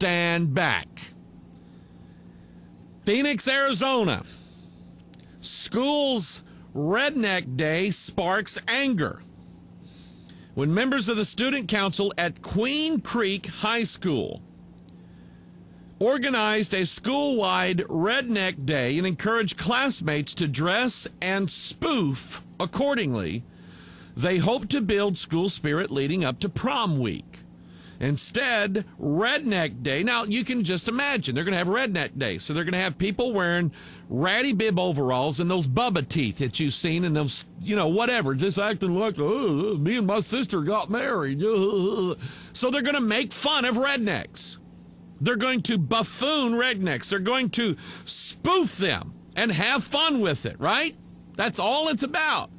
stand back. Phoenix, Arizona. School's Redneck Day sparks anger when members of the student council at Queen Creek High School organized a school-wide Redneck Day and encouraged classmates to dress and spoof accordingly. They hoped to build school spirit leading up to prom week. Instead, Redneck Day, now you can just imagine, they're going to have Redneck Day, so they're going to have people wearing ratty bib overalls and those Bubba teeth that you've seen and those, whatever, just acting like, me and my sister got married. So they're going to make fun of rednecks. They're going to buffoon rednecks. They're going to spoof them and have fun with it, right? That's all it's about.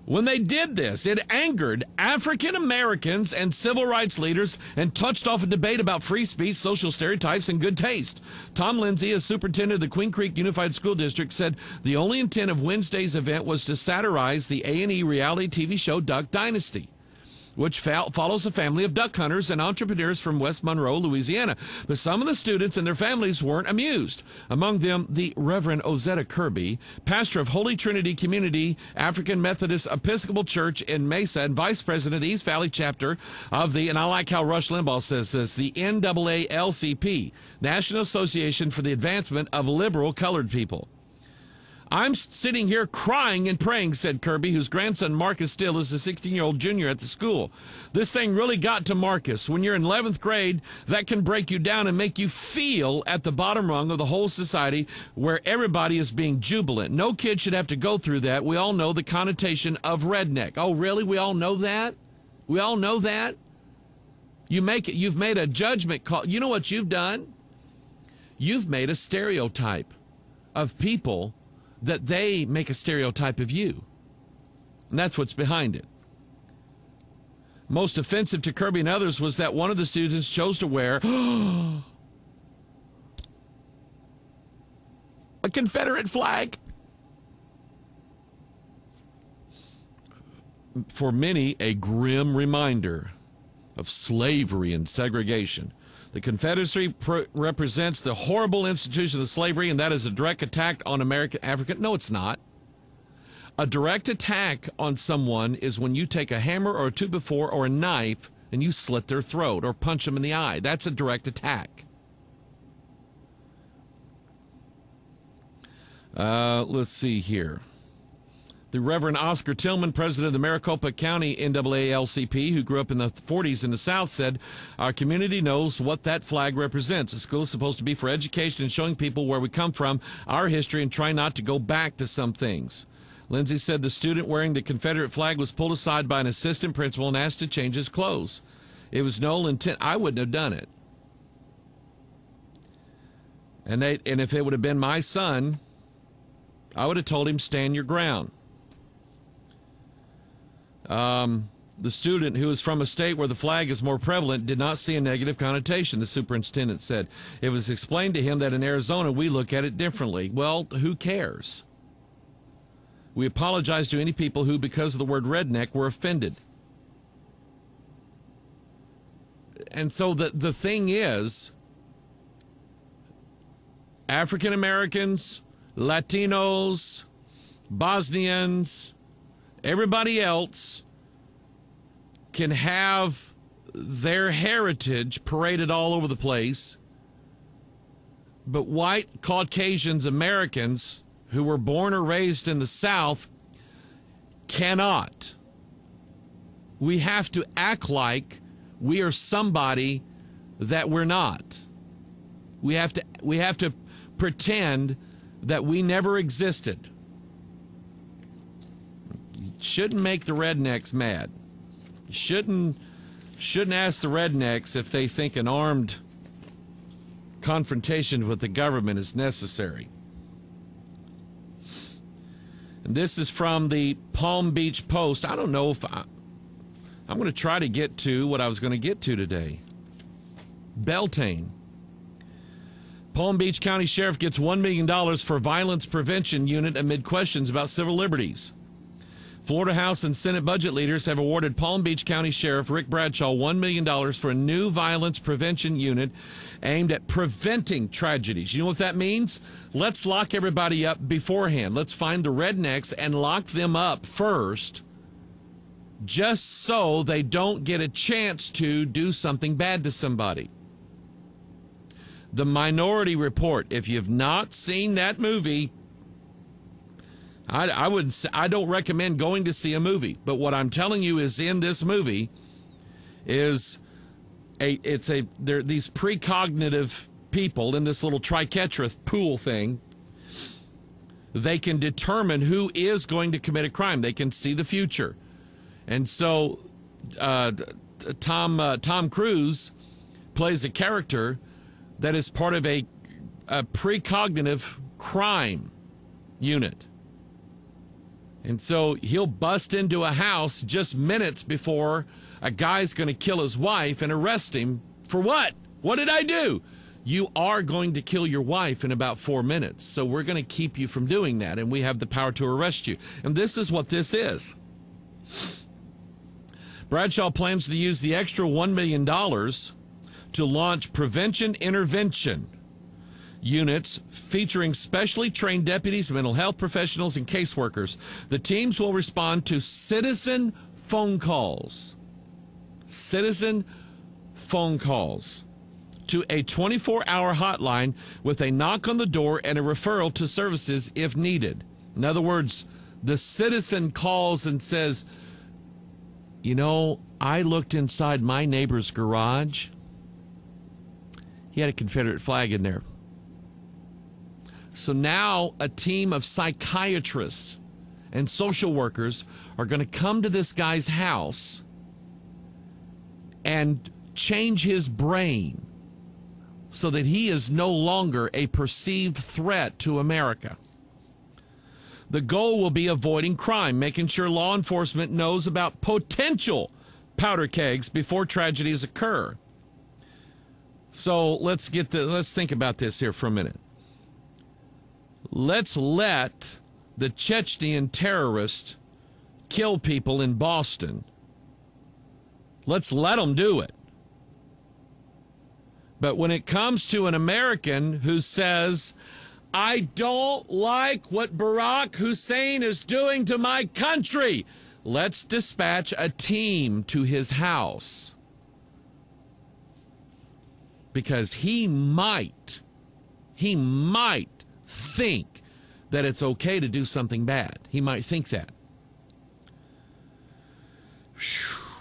When they did this, it angered African Americans and civil rights leaders and touched off a debate about free speech, social stereotypes, and good taste. Tom Lindsay, as superintendent of the Queen Creek Unified School District, said the only intent of Wednesday's event was to satirize the A&E reality TV show Duck Dynasty, which follows a family of duck hunters and entrepreneurs from West Monroe, Louisiana. But some of the students and their families weren't amused. Among them, the Reverend Ozetta Kirby, pastor of Holy Trinity Community African Methodist Episcopal Church in Mesa and vice president of the East Valley chapter of the, and I like how Rush Limbaugh says this, the NAALCP, National Association for the Advancement of Liberal Colored People. I'm sitting here crying and praying, said Kirby, whose grandson Marcus Still is a 16-year-old junior at the school. This thing really got to Marcus. When you're in 11th grade, that can break you down and make you feel at the bottom rung of the whole society where everybody is being jubilant. No kid should have to go through that. We all know the connotation of redneck. Oh, really? We all know that? We all know that? You've made a judgment call. You know what you've done? You've made a stereotype of people that they make a stereotype of you. And that's what's behind it. Most offensive to Kirby and others was that one of the students chose to wear a Confederate flag. For many, a grim reminder of slavery and segregation. The Confederacy represents the horrible institution of slavery, and that is a direct attack on African. No, it's not. A direct attack on someone is when you take a hammer or a 2x4 or a knife and you slit their throat or punch them in the eye. That's a direct attack. Let's see here. The Reverend Oscar Tillman, president of the Maricopa County NAALCP, who grew up in the 40s in the South, said, our community knows what that flag represents. The school is supposed to be for education and showing people where we come from, our history, and try not to go back to some things. Lindsay said the student wearing the Confederate flag was pulled aside by an assistant principal and asked to change his clothes. It was no intent. I wouldn't have done it. And if it would have been my son, I would have told him, stand your ground. The student, who is from a state where the flag is more prevalent, did not see a negative connotation, the superintendent said. It was explained to him that in Arizona we look at it differently. Well, who cares? We apologize to any people who, because of the word redneck, were offended. And so the thing is, African Americans, Latinos, Bosnians, everybody else can have their heritage paraded all over the place, but white Caucasians, Americans who were born or raised in the South cannot. We have to act like we are somebody that we're not. We have to pretend that we never existed. Shouldn't make the rednecks mad. Shouldn't ask the rednecks if they think an armed confrontation with the government is necessary. And this is from the Palm Beach Post. I don't know if I'm going to try to get to what I was going to get to today. Beltane. Palm Beach County Sheriff gets $1 million for violence prevention unit amid questions about civil liberties. Florida House and Senate budget leaders have awarded Palm Beach County Sheriff Rick Bradshaw $1 million for a new violence prevention unit aimed at preventing tragedies. You know what that means? Let's lock everybody up beforehand. Let's find the rednecks and lock them up first, just so they don't get a chance to do something bad to somebody. The Minority Report. If you've not seen that movie, I don't recommend going to see a movie. But what I'm telling you is, in this movie is they're these precognitive people in this little triquetra pool thing. They can determine who is going to commit a crime. They can see the future. And so Tom Cruise plays a character that is part of a precognitive crime unit. And so he'll bust into a house just minutes before a guy's going to kill his wife and arrest him for what? What did I do? You are going to kill your wife in about 4 minutes, so we're going to keep you from doing that, and we have the power to arrest you. And this is what this is. Bradshaw plans to use the extra $1 million to launch prevention intervention units featuring specially trained deputies, mental health professionals, and caseworkers. The teams will respond to citizen phone calls. Citizen phone calls to a 24-hour hotline with a knock on the door and a referral to services if needed. In other words, the citizen calls and says, you know, I looked inside my neighbor's garage. He had a Confederate flag in there. So now a team of psychiatrists and social workers are going to come to this guy's house and change his brain so that he is no longer a perceived threat to America. The goal will be avoiding crime, making sure law enforcement knows about potential powder kegs before tragedies occur. So let's think about this here for a minute. Let's let the Chechnyan terrorist kill people in Boston. Let's let them do it. But when it comes to an American who says, I don't like what Barack Hussein is doing to my country, let's dispatch a team to his house. Because he might think that it's okay to do something bad. He might think that.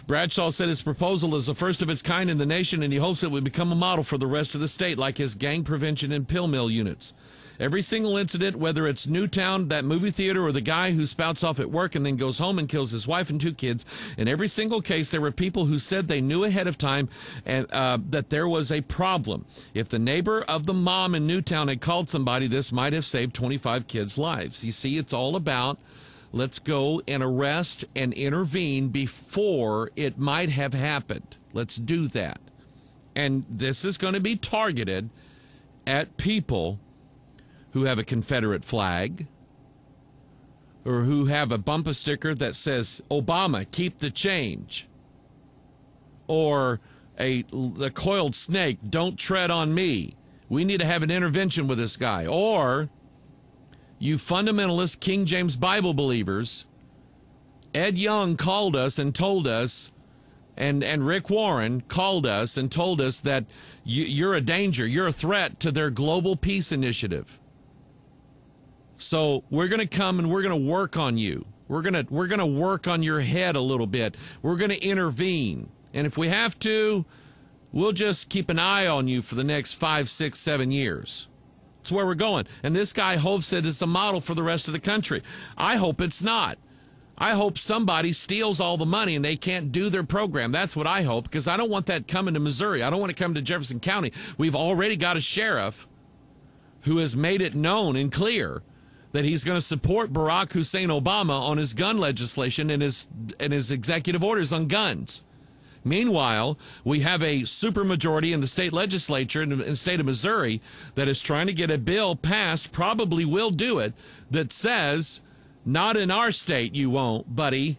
Bradshaw said his proposal is the first of its kind in the nation, and he hopes it will become a model for the rest of the state, like his gang prevention and pill mill units. Every single incident, whether it's Newtown, that movie theater, or the guy who spouts off at work and then goes home and kills his wife and 2 kids, in every single case there were people who said they knew ahead of time and that there was a problem. If the neighbor of the mom in Newtown had called somebody, this might have saved 25 kids' lives. You see, it's all about let's go and arrest and intervene before it might have happened. Let's do that. And this is going to be targeted at people who have a Confederate flag or who have a bumper sticker that says, Obama, keep the change, or the coiled snake, don't tread on me. We need to have an intervention with this guy. Or you fundamentalist King James Bible believers, Ed Young called us and told us, and Rick Warren called us and told us that you're a danger, you're a threat to their global peace initiative. So we're going to come and we're going to work on you. We're going to work on your head a little bit. We're going to intervene. And if we have to, we'll just keep an eye on you for the next 5, 6, 7 years. That's where we're going. And this guy hopes that it's a model for the rest of the country. I hope it's not. I hope somebody steals all the money and they can't do their program. That's what I hope, because I don't want that coming to Missouri. I don't want it coming to Jefferson County. We've already got a sheriff who has made it known and clear that he's going to support Barack Hussein Obama on his gun legislation and his executive orders on guns. Meanwhile, we have a supermajority in the state legislature in the state of Missouri that is trying to get a bill passed, probably will do it, that says Not in our state, you won't, buddy.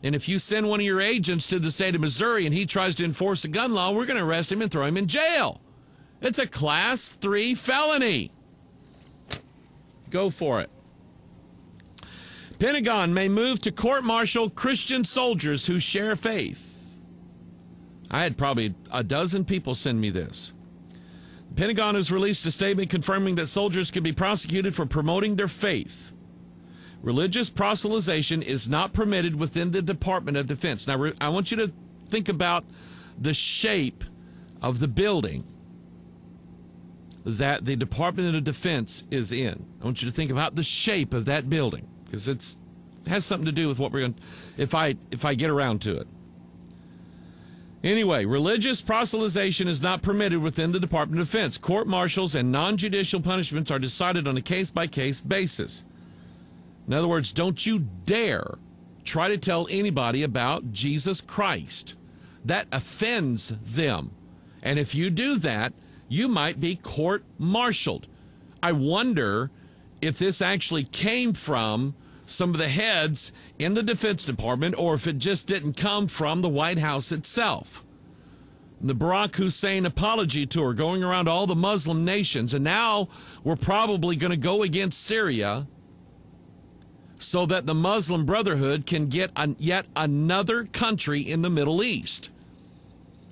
And if you send one of your agents to the state of Missouri and he tries to enforce a gun law, we're going to arrest him and throw him in jail. It's a Class 3 felony. Go for it. Pentagon may move to court-martial Christian soldiers who share faith. I had probably a dozen people send me this. The Pentagon has released a statement confirming that soldiers can be prosecuted for promoting their faith. Religious proselytization is not permitted within the Department of Defense. Now, I want you to think about the shape of the building that the Department of Defense is in. I want you to think about the shape of that building, because it has something to do with what we're going to, if I get around to it. Anyway, religious proselytization is not permitted within the Department of Defense. Court-martials and non-judicial punishments are decided on a case-by-case basis. In other words, don't you dare try to tell anybody about Jesus Christ. That offends them. And if you do that, you might be court-martialed. I wonder if this actually came from some of the heads in the Defense Department, or if it just didn't come from the White House itself. The Barack Hussein apology tour going around all the Muslim nations, and now we're probably going to go against Syria so that the Muslim Brotherhood can get yet another country in the Middle East.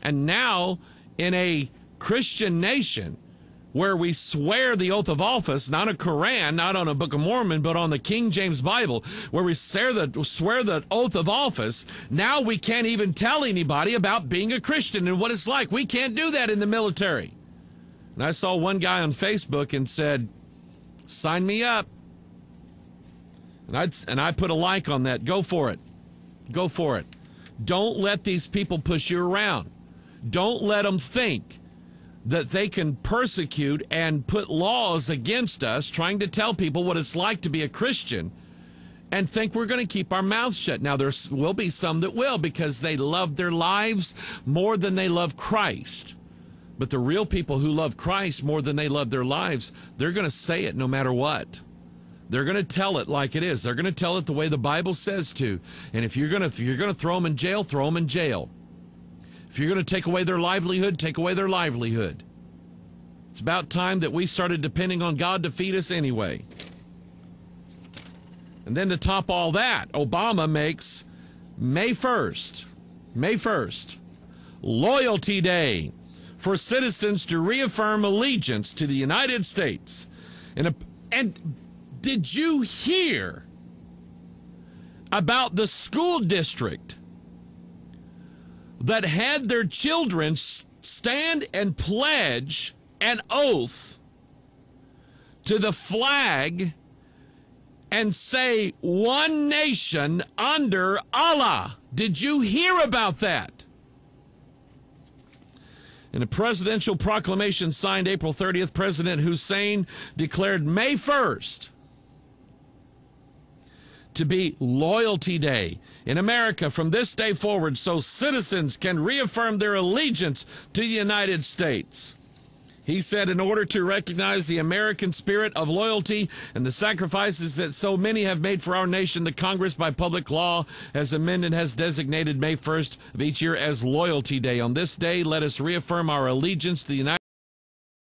And now, in a Christian nation where we swear the oath of office, not a Quran, not on a Book of Mormon, but on the King James Bible, where we swear the oath of office, now we can't even tell anybody about being a Christian and what it's like. We can't do that in the military. And I saw one guy on Facebook and said, sign me up. And I put a like on that. Go for it. Go for it. Don't let these people push you around. Don't let them think that they can persecute and put laws against us, trying to tell people what it's like to be a Christian, and think we're going to keep our mouths shut. Now, there will be some that will, because they love their lives more than they love Christ. But the real people who love Christ more than they love their lives, they're going to say it no matter what. They're going to tell it like it is. They're going to tell it the way the Bible says to. And if you're going to throw them in jail, throw them in jail. If you're going to take away their livelihood, take away their livelihood. It's about time that we started depending on God to feed us anyway. And then to top all that, Obama makes May 1st, Loyalty Day for citizens to reaffirm allegiance to the United States. And did you hear about the school district that had their children stand and pledge an oath to the flag and say, one nation under Allah? Did you hear about that? In a presidential proclamation signed April 30th, President Hussein declared May 1st to be Loyalty Day in America from this day forward, so citizens can reaffirm their allegiance to the United States. He said, in order to recognize the American spirit of loyalty and the sacrifices that so many have made for our nation, the Congress, by public law, as amended, has designated May 1st of each year as Loyalty Day. On this day, let us reaffirm our allegiance to the United States